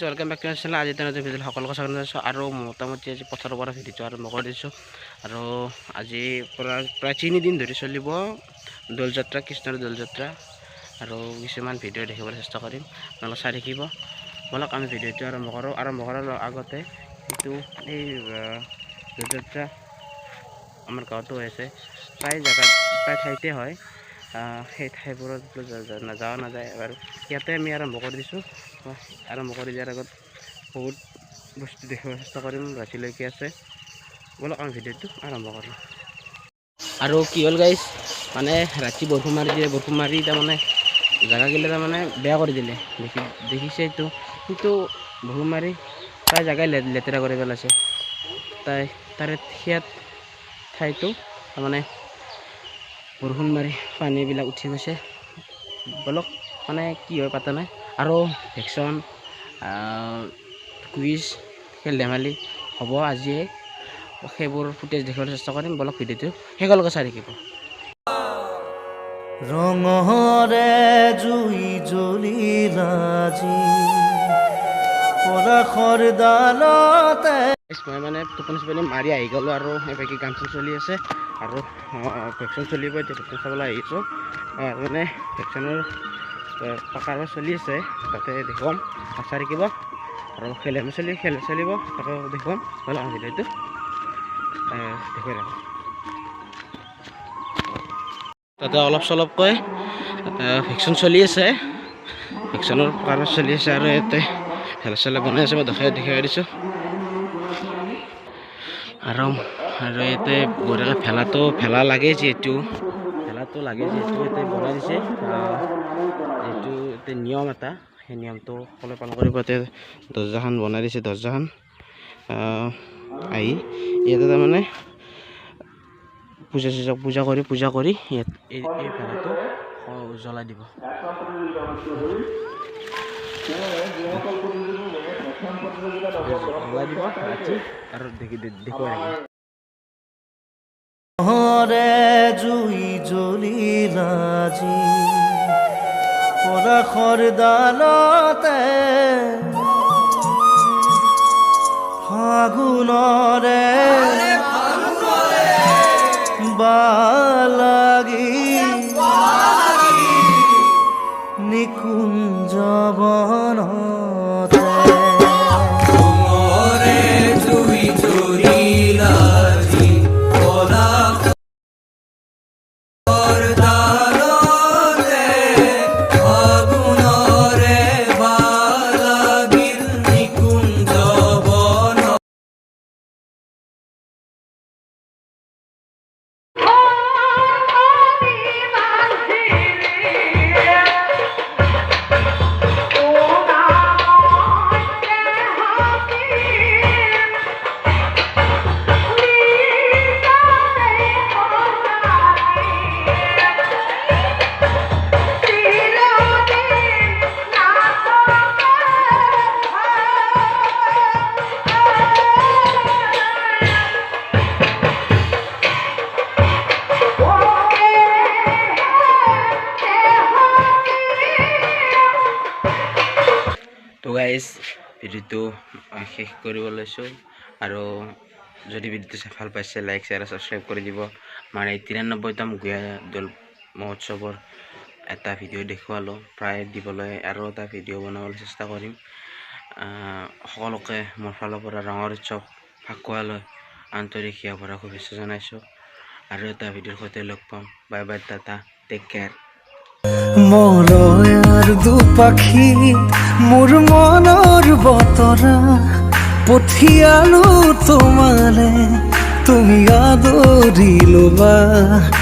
Welcome back to my channel. আজি নতুন video সকলোকে স্বাগতম জনাইছোঁ আৰু মোটামুটি আজি পথাৰৰ পৰা ভিডিঅ'টো আৰম্ভ কৰি দিছোঁ আৰু আজি প্ৰায় 3 দিন ধৰি চলিব দৌলযাত্ৰা, কৃষ্ণৰ দৌলযাত্ৰা আৰু কিছুমান ভিডিঅ' দেখিবলৈ চেষ্টা কৰিম, আপোনালোকে চাই থাকিব। বলক আমি ভিডিঅ'টো আৰম্ভ কৰাৰ আগতে কিন্তু এই দৌলযাত্ৰা আমাৰ গাঁৱতো হৈছে, প্ৰায় ঠাইতে হয়, সেই ঠাইবোৰত যোৱা নাযায় বাৰু। ইয়াতে আমি আৰম্ভ কৰি দিছোঁ। আৰম্ভ কৰি দিয়াৰ আগত বহুত বস্তু দেখিবলৈ চেষ্টা কৰিম, ৰাতিলৈকে আছে। বলক আমি ভিডিঅ'টো আৰম্ভ কৰোঁ। আৰু কি হ'ল গাইজ, মানে ৰাতি বৰষুণ মাৰি তাৰমানে জেগাগিলা তাৰমানে বেয়া কৰি দিলে, দেখিছে এইটো। কিন্তু বৰষুণ মাৰি প্ৰায় জেগাই লেতেৰা কৰি পেলাইছে। তাৰে সেয়াত ঠাইটো তাৰমানে বৰষুণ মাৰি পানীবিলাক উঠি গৈছে। বলক মানে কি হয় পাতা নাই। আৰু ভেকশ্যন, কুইজ, খেল ধেমালি হ'ব আজিয়ে, সেইবোৰ ফুটেজ দেখিবলৈ চেষ্টা কৰিম। বলক ভিডিঅ'টো শেষলৈকে চাই থাকিব। ৰঙৰে জুই জ্বলিলা আজি পৰাশৰ ডালতে। মই মানে টোপনি মাৰি আহি গ'লোঁ আৰু এবাকি গান চান চলি আছে আৰু ভেকশ্যন চলিব। এতিয়া ভেকশ্যন চাবলৈ আহিছোঁ। মানে ভেকশ্যনৰ প্ৰকাৰ চলি আছে, তাতে দেখুৱাম, চাই থাকিব। আৰু খেল চলিব, তাকে দেখুৱাম। বলক ভিডিঅ'টো দেখুৱাই ৰাখোঁ। তাতে অলপ চলপকৈ ভেকশ্যন চলি আছে, ভেকশ্যনৰ প্ৰকাৰ চলি আছে আৰু ইয়াতে ভেলা চেলা বনাই আছে, মই দেখাই দিছোঁ। আৰু ইয়াতে বঢ়িয়াকৈ ভেলা লাগে যিহেতু ইয়াতে বনাই দিছে। যিহেতু ইয়াতে নিয়ম এটা, সেই নিয়মটো সকলোৱে পালন কৰিব। ইয়াতে দৰ্জাখন বনাই দিছে, দৰ্জাখন আহি ইয়াতে তাৰমানে পূজা কৰি ইয়াত এই ভেলাটো জ্বলাই দিব। ৰাতি আৰু দেখুৱাই জুই জ্বলিলা আজি পৰাশৰ ডালতে ফাগুনৰে বালাগি নিকুঞ্জ বনতে। জুই জ্বলিলা আজি পৰাশৰ ডালতে ফাগুনৰে বালাগি নিকুঞ্জ বন। তো গাইজ, ভিডিঅ'টো শেষ কৰিব লৈছোঁ। আৰু যদি ভিডিঅ'টো চাই ভাল পাইছে, লাইক শ্বেয়াৰ ছাবস্ক্ৰাইব কৰি দিব। মানে 93তম গুয়া দৌল মহোৎসৱৰ এটা ভিডিঅ' দেখুৱালোঁ, প্ৰায় দিবলৈ আৰু এটা ভিডিঅ' বনাবলৈ চেষ্টা কৰিম। সকলোকে মোৰ ফালৰ পৰা ৰঙৰ উৎসৱ ফাকুৱালৈ আন্তৰিক হিয়া ভৰা শুভেচ্ছা জনাইছোঁ। আৰু এটা ভিডিঅ'ৰ সৈতে লগ পাম। Bye bye, tata, take care. মৰয়াৰ দুপাখি মোৰ মনৰ বতৰা পঠিয়ালো তোমালে, তুমি আদৰি ল'বা।